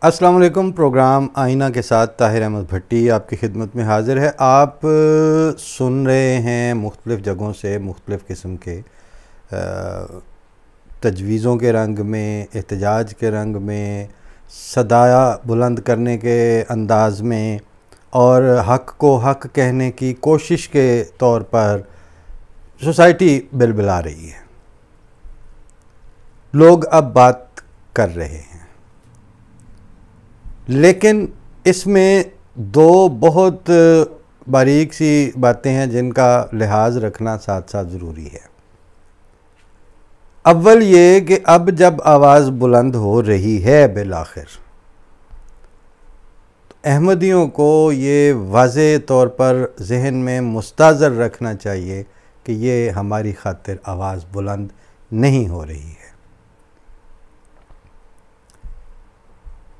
अस्सलाम वालेकुम। प्रोग्राम आईना के साथ ताहिर अहमद भट्टी आपकी खिदमत में हाज़िर है। आप सुन रहे हैं मुख्तलिफ़ जगहों से मुख्तलिफ़ किस्म के तजवीज़ों के रंग में, एहतजाज के रंग में, सदाया बुलंद करने के अंदाज में और हक़ को हक़ कहने की कोशिश के तौर पर सोसाइटी बिलबिला रही है। लोग अब बात कर रहे हैं, लेकिन इसमें दो बहुत बारीक सी बातें हैं जिनका लिहाज रखना साथ साथ ज़रूरी है। अव्वल ये कि अब जब आवाज़ बुलंद हो रही है बिलाखिर, तो अहमदियों को ये वाज़े तौर पर जहन में मुस्ताज़र रखना चाहिए कि ये हमारी खातिर आवाज़ बुलंद नहीं हो रही है।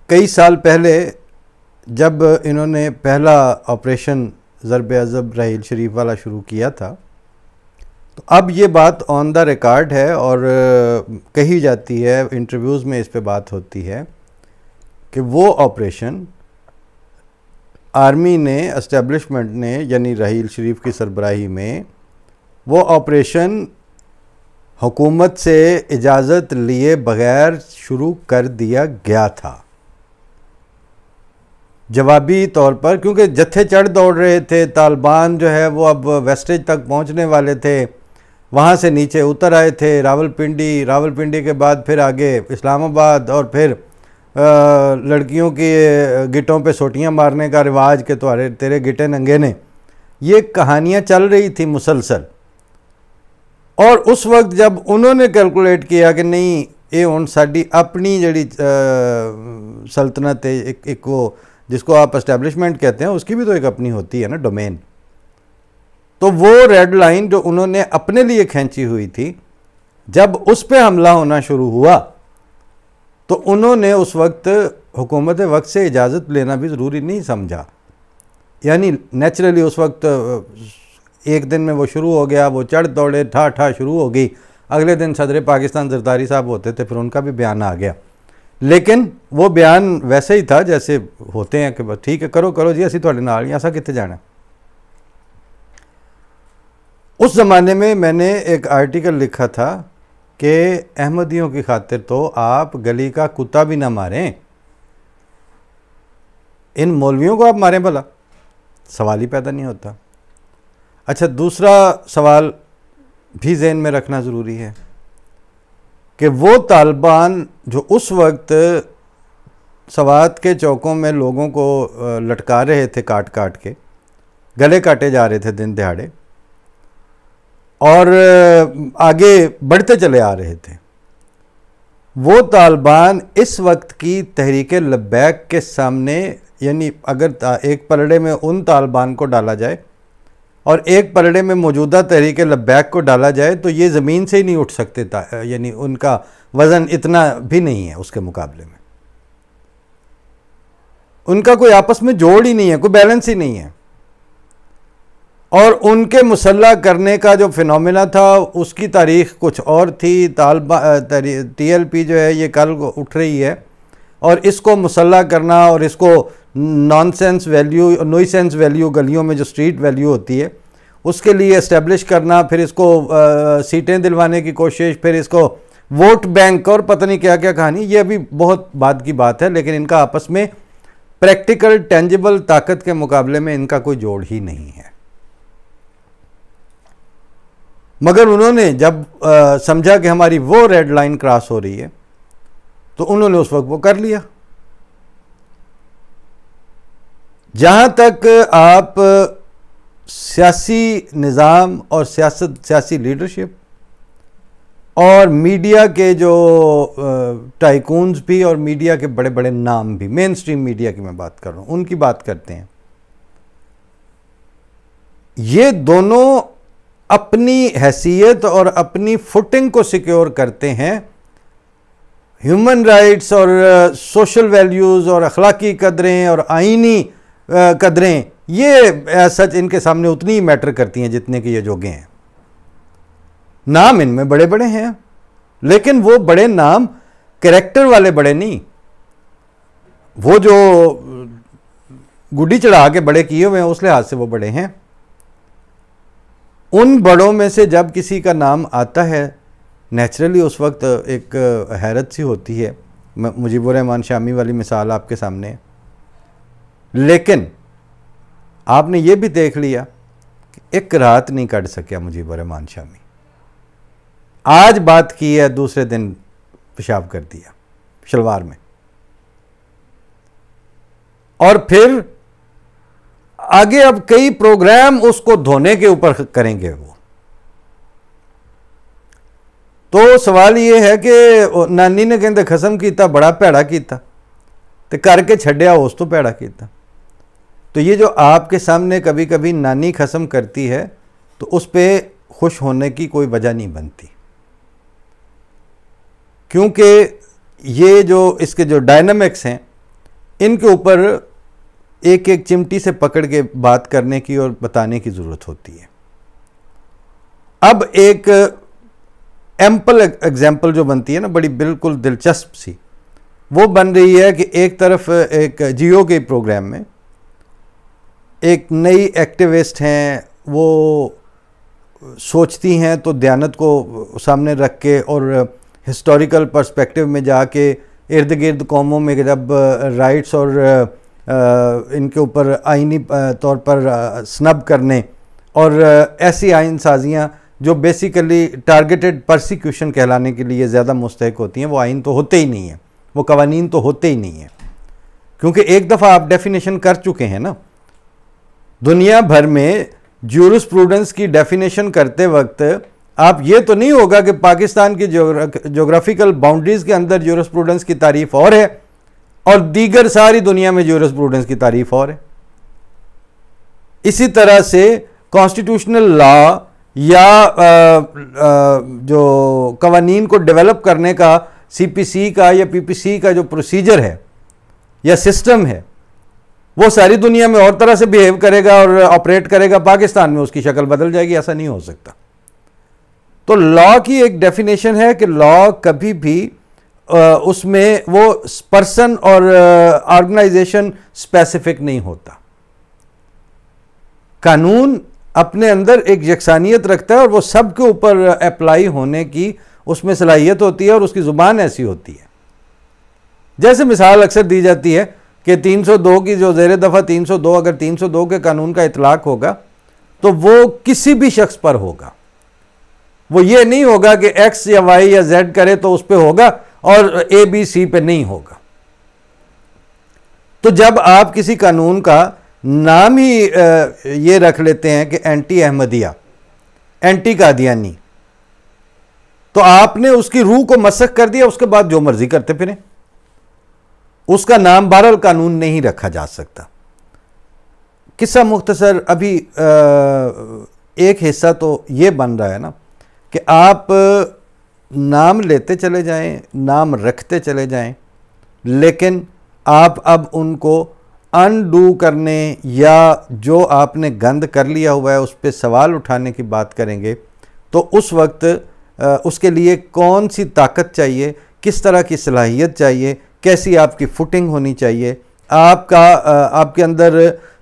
कई साल पहले जब इन्होंने पहला ऑपरेशन ज़रब-ए-अज़ब रहील शरीफ वाला शुरू किया था, तो अब ये बात ऑन द रिकॉर्ड है और कही जाती है, इंटरव्यूज़ में इस पे बात होती है कि वो ऑपरेशन आर्मी ने, एस्टेब्लिशमेंट ने, यानी रहील शरीफ की सरबराही में वो ऑपरेशन हुकूमत से इजाज़त लिए बग़ैर शुरू कर दिया गया था, जवाबी तौर पर, क्योंकि जत्थे चढ़ दौड़ रहे थे। तालिबान जो है वो अब वेस्टेज तक पहुंचने वाले थे, वहाँ से नीचे उतर आए थे रावलपिंडी के बाद फिर आगे इस्लामाबाद और फिर लड़कियों की गिटों पे सोटियाँ मारने का रिवाज के तुम्हारे तेरे गिटे नंगे ने, ये कहानियाँ चल रही थी मुसलसल। और उस वक्त जब उन्होंने कैलकुलेट किया कि नहीं ये हुण साडी अपनी जड़ी सल्तनत है, एक वो जिसको आप एस्टेब्लिशमेंट कहते हैं, उसकी भी तो एक अपनी होती है ना डोमेन, तो वो रेड लाइन जो उन्होंने अपने लिए खींची हुई थी, जब उस पे हमला होना शुरू हुआ तो उन्होंने उस वक्त हुकूमत वक्त से इजाज़त लेना भी ज़रूरी नहीं समझा। यानी नेचुरली उस वक्त एक दिन में वो शुरू हो गया, वो चढ़ दौड़े ठा शुरू हो गई। अगले दिन सदर पाकिस्तान जरदारी साहब होते थे, फिर उनका भी बयान आ गया, लेकिन वो बयान वैसे ही था जैसे होते हैं कि ठीक है करो जी, असी थोड़े नाल, ऐसा कितने जाना। उस ज़माने में मैंने एक आर्टिकल लिखा था कि अहमदियों की खातिर तो आप गली का कुत्ता भी ना मारें, इन मौलवियों को आप मारें भला, सवाल ही पैदा नहीं होता। अच्छा, दूसरा सवाल भी ज़हन में रखना ज़रूरी है कि वो तालिबान जो उस वक्त सवात के चौकों में लोगों को लटका रहे थे, काट काट के गले काटे जा रहे थे दिन दिहाड़े, और आगे बढ़ते चले आ रहे थे, वो तालिबान इस वक्त की तहरीक लब्बैक के सामने, यानी अगर एक पलड़े में उन तालिबान को डाला जाए और एक पलड़े में मौजूदा तहरीक लब्बैक को डाला जाए तो ये ज़मीन से ही नहीं उठ सकते था, यानी उनका वज़न इतना भी नहीं है, उसके मुकाबले में उनका कोई आपस में जोड़ ही नहीं है, कोई बैलेंस ही नहीं है। और उनके मुसल्ला करने का जो फिनोमिना था उसकी तारीख़ कुछ और थी। TLP जो है ये कल उठ रही है और इसको मुसल्ला करना और इसको नॉनसेंस वैल्यू, नॉइसेंस वैल्यू, गलियों में जो स्ट्रीट वैल्यू होती है उसके लिए इस्टेब्लिश करना, फिर इसको सीटें दिलवाने की कोशिश, फिर इसको वोट बैंक और पता नहीं क्या क्या कहानी, ये अभी बहुत बाद की बात है, लेकिन इनका आपस में प्रैक्टिकल टेंजिबल ताकत के मुकाबले में इनका कोई जोड़ ही नहीं है। मगर उन्होंने जब समझा कि हमारी वो रेड लाइन क्रॉस हो रही है तो उन्होंने उस वक्त वो कर लिया। जहाँ तक आप सियासी निज़ाम और सियासी लीडरशिप और मीडिया के जो टाइकून्स भी और मीडिया के बड़े बड़े नाम भी, मेन स्ट्रीम मीडिया की मैं बात कर रहा हूँ, उनकी बात करते हैं, ये दोनों अपनी हैसियत और अपनी फुटिंग को सिक्योर करते हैं। ह्यूमन राइट्स और सोशल वैल्यूज़ और अखलाकी कदरें और आइनी कदरें, ये सच इनके सामने उतनी ही मैटर करती हैं जितने कि ये जोगे हैं। नाम इनमें बड़े बड़े हैं, लेकिन वो बड़े नाम कैरेक्टर वाले बड़े नहीं। वो जो गुड्डी चढ़ा के बड़े किए हुए हैं उस लिहाज से वो बड़े हैं। उन बड़ों में से जब किसी का नाम आता है नेचुरली उस वक्त एक हैरत सी होती है। मुजीबुर रहमान शामी वाली मिसाल आपके सामने है, लेकिन आपने ये भी देख लिया कि एक रात नहीं काट सका मुजीबुर रहमान शामी। आज बात की है, दूसरे दिन पेशाब कर दिया शलवार में, और फिर आगे अब कई प्रोग्राम उसको धोने के ऊपर करेंगे वो। तो सवाल ये है कि नानी ने कहते खसम किया बड़ा भैड़ा किया तो करके छड्या उस तो भैड़ा किया। तो ये जो आपके सामने कभी कभी नानी खसम करती है तो उस पर खुश होने की कोई वजह नहीं बनती, क्योंकि ये जो इसके जो डायनामिक्स हैं इनके ऊपर एक एक चिमटी से पकड़ के बात करने की और बताने की ज़रूरत होती है। अब एक एम्पल एग्जाम्पल जो बनती है ना, बड़ी बिल्कुल दिलचस्प सी, वो बन रही है कि एक तरफ एक जियो के प्रोग्राम में एक नई एक्टिविस्ट हैं, वो सोचती हैं तो दयानत को सामने रख के और हिस्टोरिकल पर्सपेक्टिव में जाके इर्द गिर्द कौमों में जब राइट्स और इनके ऊपर आइनी तौर पर स्नब करने और ऐसी आइन साजियाँ जो बेसिकली टारगेटेड परसिक्यूशन कहलाने के लिए ज़्यादा मुस्तहक होती हैं, वो आइन तो होते ही नहीं है, वो कवानीन तो होते ही नहीं है, क्योंकि एक दफ़ा आप डेफिनेशन कर चुके हैं ना। दुनिया भर में ज्यूरिस्प्रूडेंस की डेफिनेशन करते वक्त आप ये तो नहीं होगा कि पाकिस्तान की ज्योग्राफिकल बाउंड्रीज़ के अंदर ज्यूरिस्प्रूडेंस की तारीफ और है और दीगर सारी दुनिया में ज्यूरिस्प्रूडेंस की तारीफ और है। इसी तरह से कॉन्स्टिट्यूशनल लॉ या जो कवानीन को डेवलप करने का सीपीसी का या पीपीसी का जो प्रोसीजर है या सिस्टम है, वो सारी दुनिया में और तरह से बिहेव करेगा और ऑपरेट करेगा, पाकिस्तान में उसकी शक्ल बदल जाएगी, ऐसा नहीं हो सकता। तो लॉ की एक डेफिनेशन है कि लॉ कभी भी उसमें वो पर्सन और ऑर्गेनाइजेशन स्पेसिफिक नहीं होता। कानून अपने अंदर एक यकसानियत रखता है और वो सब के ऊपर अप्लाई होने की उसमें सलाहियत होती है और उसकी ज़ुबान ऐसी होती है। जैसे मिसाल अक्सर दी जाती है कि 302 की जो ज़ेर दफ़ा 302, अगर 302 के कानून का इतलाक़ होगा तो वो किसी भी शख्स पर होगा, वो ये नहीं होगा कि एक्स या वाई या जेड करे तो उस पर होगा और ए बी सी पे नहीं होगा। तो जब आप किसी कानून का नाम ही ये रख लेते हैं कि एंटी अहमदिया, एंटी कादियानी, तो आपने उसकी रूह को मसख कर दिया, उसके बाद जो मर्जी करते फिरें, उसका नाम बहरहाल कानून नहीं रखा जा सकता। किस्सा मुख्तसर अभी एक हिस्सा तो ये बन रहा है ना कि आप नाम लेते चले जाएं, नाम रखते चले जाएं, लेकिन आप अब उनको अनडू करने या जो आपने गंद कर लिया हुआ है उस पर सवाल उठाने की बात करेंगे तो उस वक्त उसके लिए कौन सी ताकत चाहिए, किस तरह की सलाहियत चाहिए, कैसी आपकी फुटिंग होनी चाहिए, आपके अंदर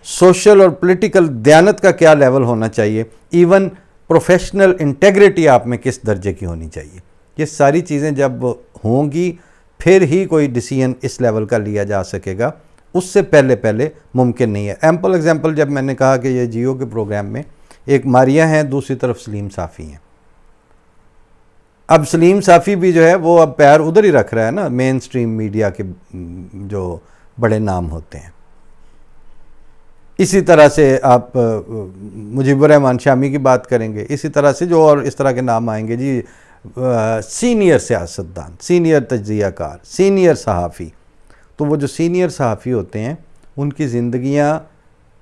सोशल और पॉलिटिकल दयानत का क्या लेवल होना चाहिए, इवन प्रोफेशनल इंटेग्रिटी आप में किस दर्जे की होनी चाहिए, ये सारी चीज़ें जब होंगी फिर ही कोई डिसीजन इस लेवल का लिया जा सकेगा, उससे पहले मुमकिन नहीं है। एम्पल एग्जाम्पल जब मैंने कहा कि ये जियो के प्रोग्राम में एक मारिया हैं, दूसरी तरफ सलीम साफ़ी हैं। अब सलीम साफ़ी भी जो है वो अब पैर उधर ही रख रहा है ना, मेन स्ट्रीम मीडिया के जो बड़े नाम होते हैं। इसी तरह से आप मुजीबुर रहमान शामी की बात करेंगे, इसी तरह से जो और इस तरह के नाम आएंगे जी, सीनियर सियासतदान, सीनियर तज्ज़ियाकार, सीनियर सहाफ़ी। तो वो जो सीनियर सहाफ़ी होते हैं उनकी ज़िंदगियाँ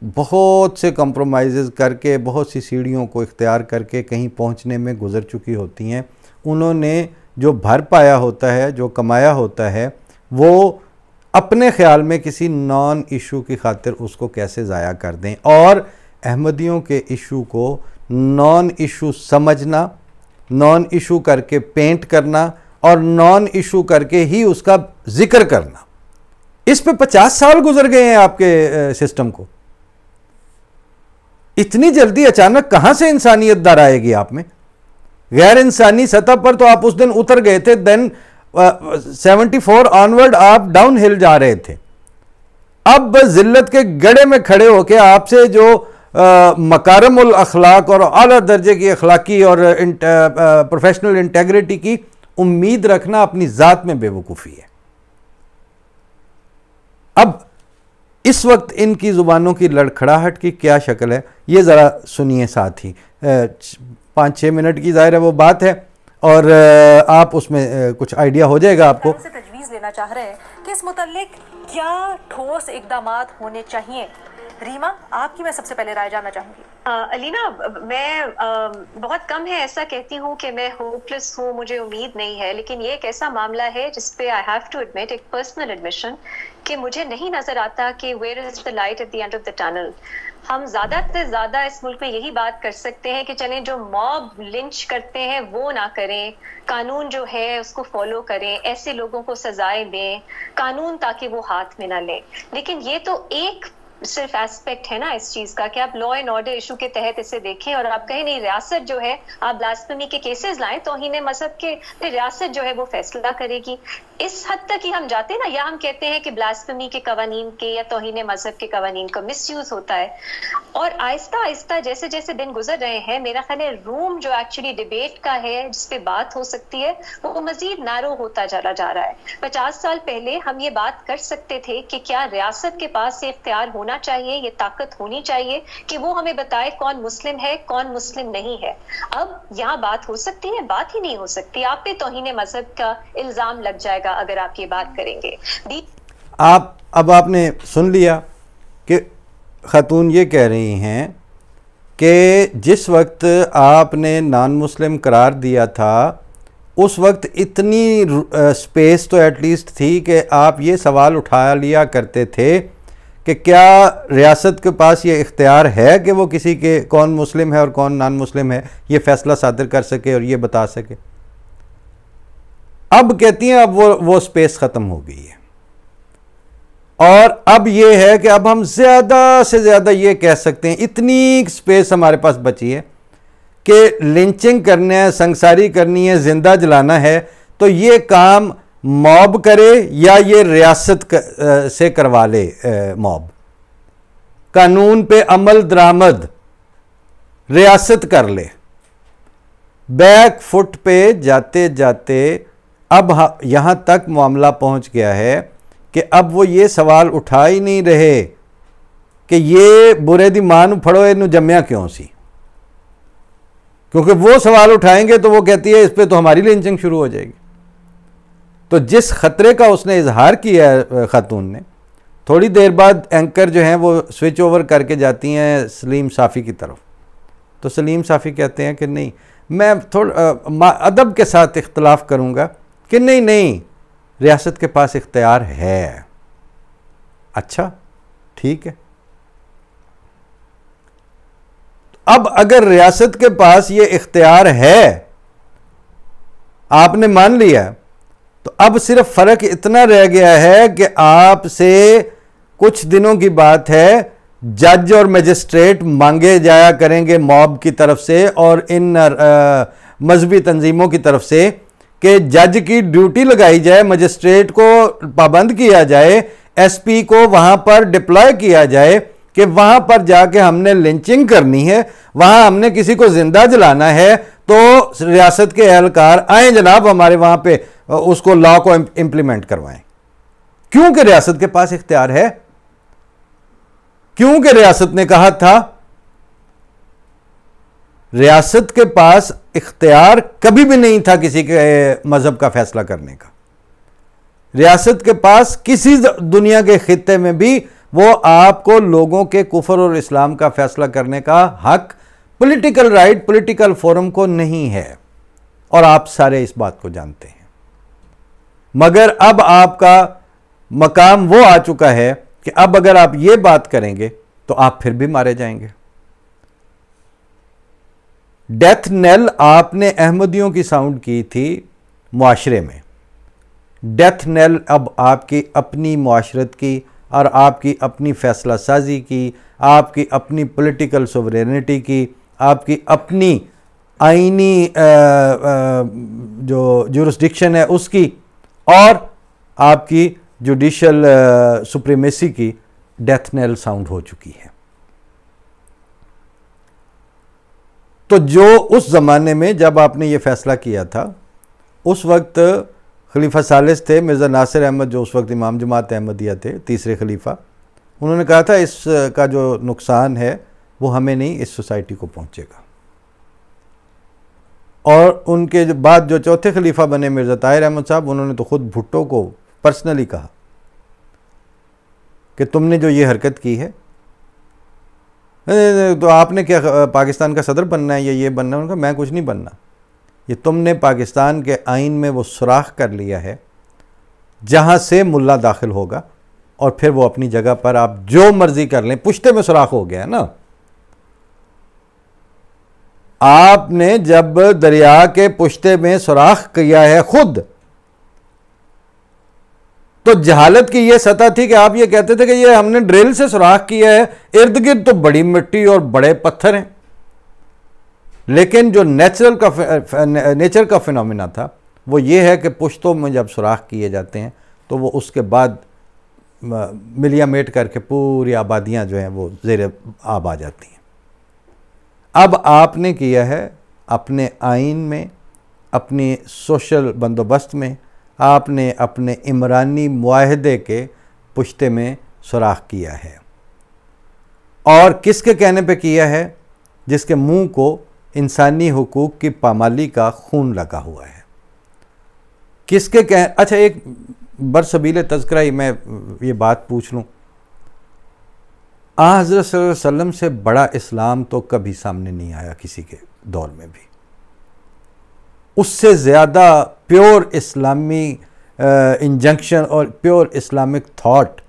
बहुत से कंप्रोमाइज़ करके, बहुत सी सीढ़ियों को इख्तियार करके कहीं पहुँचने में गुज़र चुकी होती हैं। उन्होंने जो भर पाया होता है, जो कमाया होता है, वो अपने ख़्याल में किसी नॉन इशू की खातिर उसको कैसे ज़ाया कर दें, और अहमदियों के इशू को नॉन इशू समझना, नॉन इशू करके पेंट करना और नॉन इशू करके ही उसका ज़िक्र करना, इस पे 50 साल गुजर गए हैं आपके सिस्टम को। इतनी जल्दी अचानक कहां से इंसानियत दर आएगी आप में? गैर इंसानी सतह पर तो आप उस दिन उतर गए थे, देन 74 ऑनवर्ड आप डाउन हिल जा रहे थे। अब जिल्लत के गड़े में खड़े होकर आपसे जो मकारमुल अखलाक और आला दर्जे की अखलाकी और प्रोफेशनल इंटेग्रिटी की उम्मीद रखना अपनी ज़ात में बेवकूफ़ी है। अब इस वक्त इनकी ज़ुबानों की लड़खड़ाहट की क्या शक्ल है, ये ज़रा सुनिए। साथ ही 5-6 मिनट की ज़ाहिर है वो बात है, और आप उसमें कुछ आइडिया हो जाएगा आपको। तजवीज़ लेना चाह रहे हैं कि इस मुतल्लिक क्या ठोस इक़दामात होने चाहिए। रीमा, आपकी मैं सबसे पहले राय जानना चाहूँगी। अलीना, मैं बहुत कम है ऐसा कहती हूँ कि मैं होपलेस हूँ, मुझे उम्मीद नहीं है, लेकिन ये एक ऐसा मामला है जिसपे आई हैव टू एडमिट, एक पर्सनल एडमिशन, कि मुझे नहीं नजर आता कि where is the light at the end of the tunnel. हम ज्यादा से ज्यादा इस मुल्क में यही बात कर सकते हैं कि चलें जो मॉब लिंच करते हैं वो ना करें, कानून जो है उसको फॉलो करें, ऐसे लोगों को सजाएं दें कानून ताकि वो हाथ में ना लें। लेकिन ये तो एक सिर्फ एस्पेक्ट है ना इस चीज का कि आप लॉ एंड ऑर्डर इशू के तहत इसे देखें और आप कहें नहीं रियासत जो है आप ब्लास्फेमी के केसेस लाएं, तौहीन मजहब के, रियासत जो है वो फैसला करेगी। इस हद तक ही हम जाते हैं ना, या हम कहते हैं कि ब्लास्फेमी के कवानीन के या तौहीन मजहब के कवानीन का मिसयूज होता है। और आहिस्ता आहिस्ता जैसे जैसे दिन गुजर रहे हैं, मेरा ख्याल है रूम जो एक्चुअली डिबेट का है जिसपे बात हो सकती है वो मजीद नैरो होता चला जा रहा है। 50 साल पहले हम ये बात कर सकते थे कि क्या रियासत के पास ये इख्तियार होना चाहिए, ये ताकत होनी चाहिए कि वो हमें बताए कौन मुस्लिम है कौन मुस्लिम नहीं है। अब यहाँ बात हो सकती है, बात ही नहीं हो सकती। आप पे तौहीन मजहब का इल्जाम लग जाएगा अगर आप ये बात करेंगे। आप अब आपने सुन लिया कि खातून ये कह रही हैं कि जिस वक्त आपने नॉन मुस्लिम करार दिया था उस वक्त इतनी स्पेस तो एटलीस्ट थी कि आप ये सवाल उठा लिया करते थे कि क्या रियासत के पास ये इख्तियार है कि वो किसी के कौन मुस्लिम है और कौन नॉन मुस्लिम है ये फैसला सादर कर सके और ये बता सके। अब कहती हैं अब वो स्पेस ख़त्म हो गई है, और अब ये है कि अब हम ज़्यादा से ज़्यादा ये कह सकते हैं, इतनी स्पेस हमारे पास बची है कि लिंचिंग करना है, संगसारी करनी है, जिंदा जलाना है, तो ये काम मॉब करे या ये रियासत से करवा ले। मॉब कानून पे अमल दरामद रियासत कर ले। बैक फुट पे जाते जाते अब यहां तक मामला पहुंच गया है कि अब वो ये सवाल उठा ही नहीं रहे कि ये बुरे दी मां नू फड़ो इनू जम्या क्यों सी, क्योंकि वो सवाल उठाएंगे तो वो कहती है इस पे तो हमारी लिंचिंग शुरू हो जाएगी। तो जिस खतरे का उसने इजहार किया है खातून ने, थोड़ी देर बाद एंकर जो हैं वो स्विच ओवर करके जाती हैं सलीम साफ़ी की तरफ। तो सलीम साफ़ी कहते हैं कि नहीं, मैं थोड़ा अदब के साथ इख्तलाफ करूँगा कि नहीं रियासत के पास इख्तियार है। अच्छा ठीक है, अब अगर रियासत के पास ये इख्तियार है, आपने मान लिया, तो अब सिर्फ फ़र्क इतना रह गया है कि आपसे कुछ दिनों की बात है जज और मजिस्ट्रेट मांगे जाया करेंगे मॉब की तरफ से और इन मजहबी तंजीमों की तरफ से कि जज की ड्यूटी लगाई जाए, मजिस्ट्रेट को पाबंद किया जाए, एसपी को वहां पर डिप्लॉय किया जाए कि वहां पर जाके हमने लिंचिंग करनी है, वहां हमने किसी को जिंदा जलाना है, तो रियासत के एहलकार आए जनाब हमारे वहां पे उसको लॉ को इंप्लीमेंट करवाएं। क्योंकि रियासत के पास इख्तियार है, क्योंकि रियासत ने कहा था। रियासत के पास इख्तियार कभी भी नहीं था किसी के मजहब का फैसला करने का। रियासत के पास किसी दुनिया के खित्ते में भी वो आपको लोगों के कुफर और इस्लाम का फैसला करने का हक, पॉलिटिकल राइट, पॉलिटिकल फोरम को नहीं है, और आप सारे इस बात को जानते हैं। मगर अब आपका मकाम वो आ चुका है कि अब अगर आप ये बात करेंगे तो आप फिर भी मारे जाएंगे। डेथ नेल आपने अहमदियों की साउंड की थी मुआशरे में डेथ नेल अब आपकी अपनी मुआशरत की और आपकी अपनी फैसला साजी की, आपकी अपनी पॉलिटिकल सोवरेनिटी की, आपकी अपनी आईनी जो जुरिस्डिक्शन है उसकी, और आपकी जुडिशल सुप्रीमेसी की डेथ नेल साउंड हो चुकी है। तो जो उस ज़माने में जब आपने ये फ़ैसला किया था, उस वक्त खलीफा सालिस थे मिर्ज़ा नासिर अहमद, जो उस वक्त इमाम जमात अहमदिया थे, तीसरे खलीफा। उन्होंने कहा था इसका जो नुकसान है वो हमें नहीं, इस सोसाइटी को पहुंचेगा। और उनके बाद जो चौथे खलीफा बने मिर्ज़ा ताहिर अहमद साहब, उन्होंने तो खुद भुट्टो को पर्सनली कहा कि तुमने जो ये हरकत की है, तो आपने क्या पाकिस्तान का सदर बनना है या ये बनना है? उनका मैं कुछ नहीं बनना, ये तुमने पाकिस्तान के आइन में वो सुराख कर लिया है जहाँ से मुल्ला दाखिल होगा और फिर वो अपनी जगह पर आप जो मर्जी कर लें। पुश्ते में सुराख हो गया ना। आपने जब दरिया के पुश्ते में सुराख किया है खुद, तो जहालत की यह सतह थी कि आप ये कहते थे कि ये हमने ड्रिल से सुराख किया है, इर्द गिर्द तो बड़ी मिट्टी और बड़े पत्थर हैं। लेकिन जो नेचर का फिनोमिना था वो ये है कि पुश्तों में जब सुराख किए जाते हैं तो वो उसके बाद मिलियामेट करके पूरी आबादियां जो हैं वो ज़ेर आब आ जाती हैं। अब आपने किया है अपने आइन में, अपनी सोशल बंदोबस्त में, आपने अपने इमरानी मुआहदे के पुश्ते में सुराख किया है। और किसके कहने पे किया है? जिसके मुंह को इंसानी हुकूक की पामाली का खून लगा हुआ है। किसके अच्छा, एक बरसबील तज़किरा ही मैं ये बात पूछ लूँ, हज़रत सल्लल्लाहु अलैहि वसल्लम से बड़ा इस्लाम तो कभी सामने नहीं आया किसी के दौर में भी। उससे ज़्यादा प्योर इस्लामी इंजंक्शन और प्योर इस्लामिक थॉट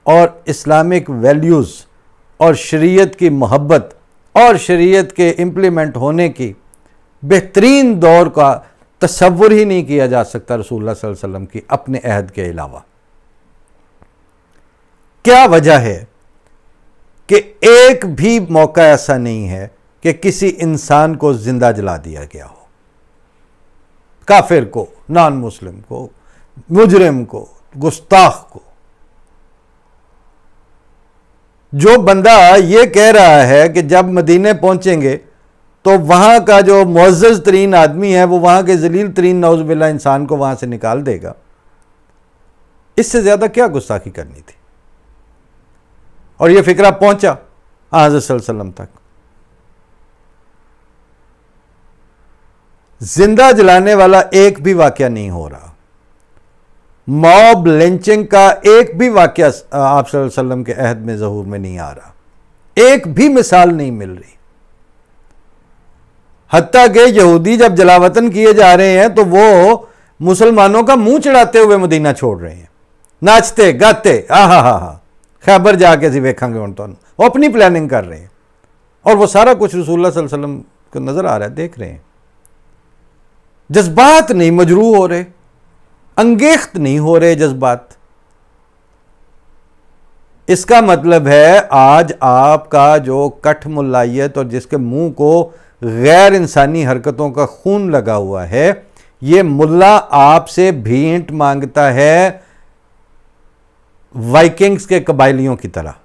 और इस्लामिक वैल्यूज़ और शरीयत की मोहब्बत और शरीयत के इम्प्लीमेंट होने की बेहतरीन दौर का तसव्वुर ही नहीं किया जा सकता रसूलुल्लाह सल्लल्लाहु अलैहि वसल्लम की अपने अहद के अलावा। क्या वजह है कि एक भी मौका ऐसा नहीं है कि किसी इंसान को जिंदा जला दिया गया हो, काफिर को, नॉन मुस्लिम को, मुजरिम को, गुस्ताख को। जो बंदा ये कह रहा है कि जब मदीने पहुंचेंगे तो वहां का जो मुअज़्ज़ज़ तरीन आदमी है वो वहां के जलील तरीन नौज़ुबिल्लाह इंसान को वहां से निकाल देगा, इससे ज्यादा क्या गुस्ताखी करनी थी? और ये फिक्रा पहुंचा हज़रत सल्लल्लाहु अलैहि वसल्लम तक। जिंदा जलाने वाला एक भी वाकया नहीं हो रहा, मॉब लिंचिंग का एक भी वाकया आप सल्लल्लाहु अलैहि वसल्लम के अहद में ज़हूर में नहीं आ रहा, एक भी मिसाल नहीं मिल रही। हत्ता के यहूदी जब जलावतन किए जा रहे हैं तो वो मुसलमानों का मुंह चढ़ाते हुए मदीना छोड़ रहे हैं, नाचते गाते, हा खैबर जाके सी वेखांगे हुण तुहानूं, वो अपनी प्लानिंग कर रहे हैं। और वो सारा कुछ रसूलुल्लाह सल्लल्लाहु अलैहि वसल्लम को नजर आ रहा है, देख रहे हैं। जज्बात नहीं मजरूह हो रहे, अंगेख्त नहीं हो रहे जज्बात। इसका मतलब है आज आपका जो कठ मुल्लायत और जिसके मुंह को गैर इंसानी हरकतों का खून लगा हुआ है, ये मुल्ला आपसे भेंट मांगता है वाइकिंग्स के कबायलियों की तरह।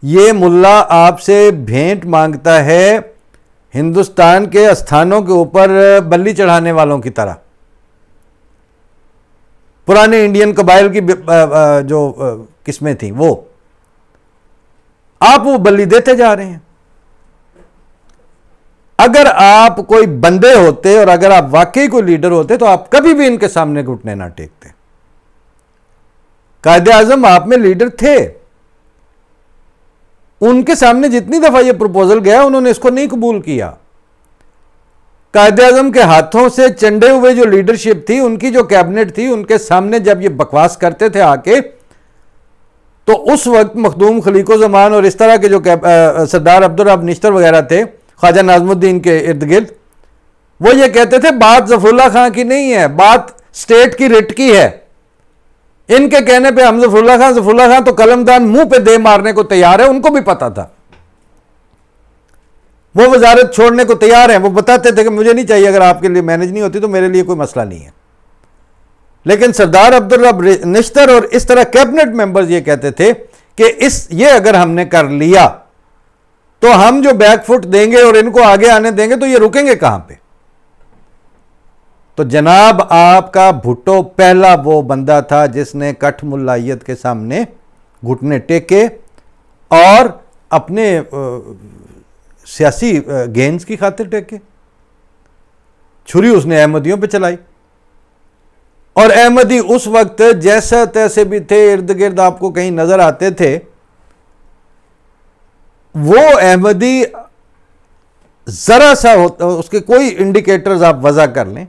ये मुल्ला आपसे भेंट मांगता है हिंदुस्तान के स्थानों के ऊपर बल्ली चढ़ाने वालों की तरह। पुराने इंडियन कबाइल की जो किस्में थी वो आप वो बल्ली देते जा रहे हैं। अगर आप कोई बंदे होते और अगर आप वाकई कोई लीडर होते तो आप कभी भी इनके सामने घुटने ना टेकते। कायदे आजम आप में लीडर थे, उनके सामने जितनी दफा यह प्रपोजल गया उन्होंने इसको नहीं कबूल किया। कायदे आजम के हाथों से चंडे हुए जो लीडरशिप थी, उनकी जो कैबिनेट थी, उनके सामने जब ये बकवास करते थे आके, तो उस वक्त मखदूम खलीको जमान और इस तरह के जो सरदार अब्दुल रब निश्तर वगैरह थे ख्वाजा नाज़मुद्दीन के इर्द गिर्द, वो ये कहते थे बात ज़फ़रुल्लाह खां की नहीं है, बात स्टेट की रिट की है। इनके कहने पे हम ज़फ़रुल्लाह खान तो कलमदान मुंह पे दे मारने को तैयार है, उनको भी पता था, वो वजारत छोड़ने को तैयार हैं। वो बताते थे कि मुझे नहीं चाहिए, अगर आपके लिए मैनेज नहीं होती तो मेरे लिए कोई मसला नहीं है। लेकिन सरदार अब्दुल रब निश्तर और इस तरह कैबिनेट मेंबर्स ये कहते थे कि ये अगर हमने कर लिया तो हम जो बैकफुट देंगे और इनको आगे आने देंगे तो ये रुकेंगे कहां पे। तो जनाब आपका भुट्टो पहला वो बंदा था जिसने कठ मुल्लायत के सामने घुटने टेके और अपने सियासी गेंस की खातिर टेके। छुरी उसने अहमदियों पे चलाई और अहमदी उस वक्त जैसा तैसे भी थे, इर्द गिर्द आपको कहीं नजर आते थे। वो अहमदी जरा सा होता, उसके कोई इंडिकेटर्स आप वजह कर लें,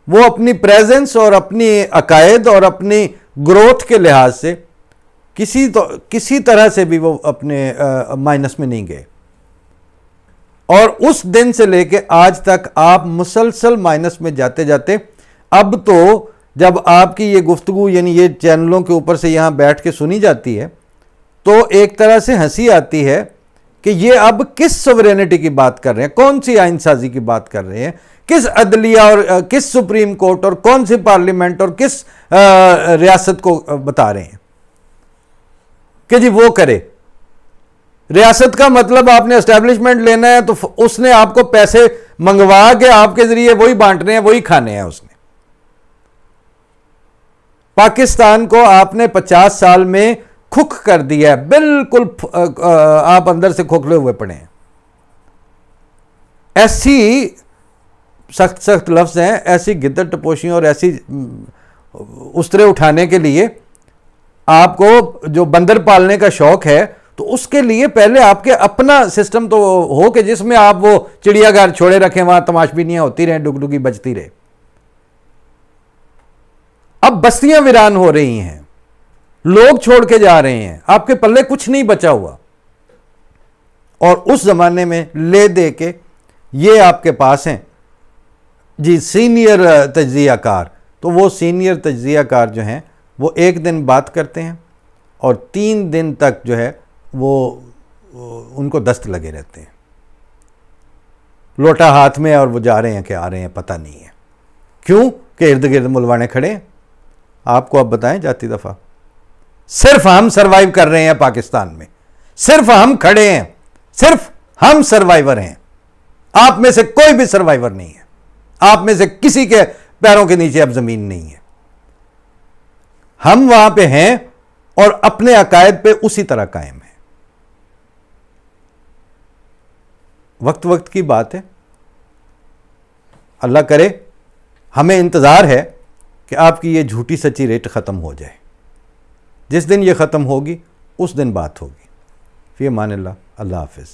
वो अपनी प्रेजेंस और अपनी अकायद और अपनी ग्रोथ के लिहाज से किसी तरह से भी वो अपने माइनस में नहीं गए। और उस दिन से लेके आज तक आप मुसलसल माइनस में जाते जाते, अब तो जब आपकी ये गुफ्तगू यानी ये चैनलों के ऊपर से यहां बैठ के सुनी जाती है तो एक तरह से हंसी आती है कि ये अब किस सोवरेनिटी की बात कर रहे हैं, कौन सी आइन साजी की बात कर रहे हैं, किस अदलिया और किस सुप्रीम कोर्ट और कौन सी पार्लियामेंट और किस रियासत को बता रहे हैं कि जी वो करे। रियासत का मतलब आपने एस्टेब्लिशमेंट लेना है तो उसने आपको पैसे मंगवा के आपके जरिए वही बांटने हैं, वही खाने हैं उसने। पाकिस्तान को आपने 50 साल में खुख कर दिया है, बिल्कुल आप अंदर से खोखले हुए पड़े हैं। ऐसी सख्त सख्त लफ्ज हैं, ऐसी गिद्दत टपोशियों और ऐसी उस्तरे उठाने के लिए आपको जो बंदर पालने का शौक है तो उसके लिए पहले आपके अपना सिस्टम तो हो कि जिसमें आप वो चिड़ियाघर छोड़े रखें, वहां तमाशबीनियां होती रहें, डुगडुगी बजती रहे। अब बस्तियां वीरान हो रही हैं, लोग छोड़ के जा रहे हैं, आपके पल्ले कुछ नहीं बचा हुआ। और उस जमाने में ले दे के ये आपके पास हैं जी सीनियर तज्जियाकार। तो वो सीनियर तज्जियाकार जो हैं वो एक दिन बात करते हैं और 3 दिन तक जो है वो उनको दस्त लगे रहते हैं, लोटा हाथ में, और वो जा रहे हैं कि आ रहे हैं पता नहीं है क्यों, कि इर्द गिर्द मुलवाने खड़े हैं। आपको अब बताएं जाती दफा सिर्फ हम सरवाइव कर रहे हैं पाकिस्तान में, सिर्फ हम खड़े हैं, सिर्फ हम सर्वाइवर हैं। आप में से कोई भी सर्वाइवर नहीं है, आप में से किसी के पैरों के नीचे अब जमीन नहीं है। हम वहां पे हैं और अपने अकायद पे उसी तरह कायम है। वक्त वक्त की बात है, अल्लाह करे, हमें इंतजार है कि आपकी ये झूठी सच्ची रेट ख़त्म हो जाए। जिस दिन ये ख़त्म होगी उस दिन बात होगी। फ़ी अमान अल्लाह, अल्लाह हाफ़िज़।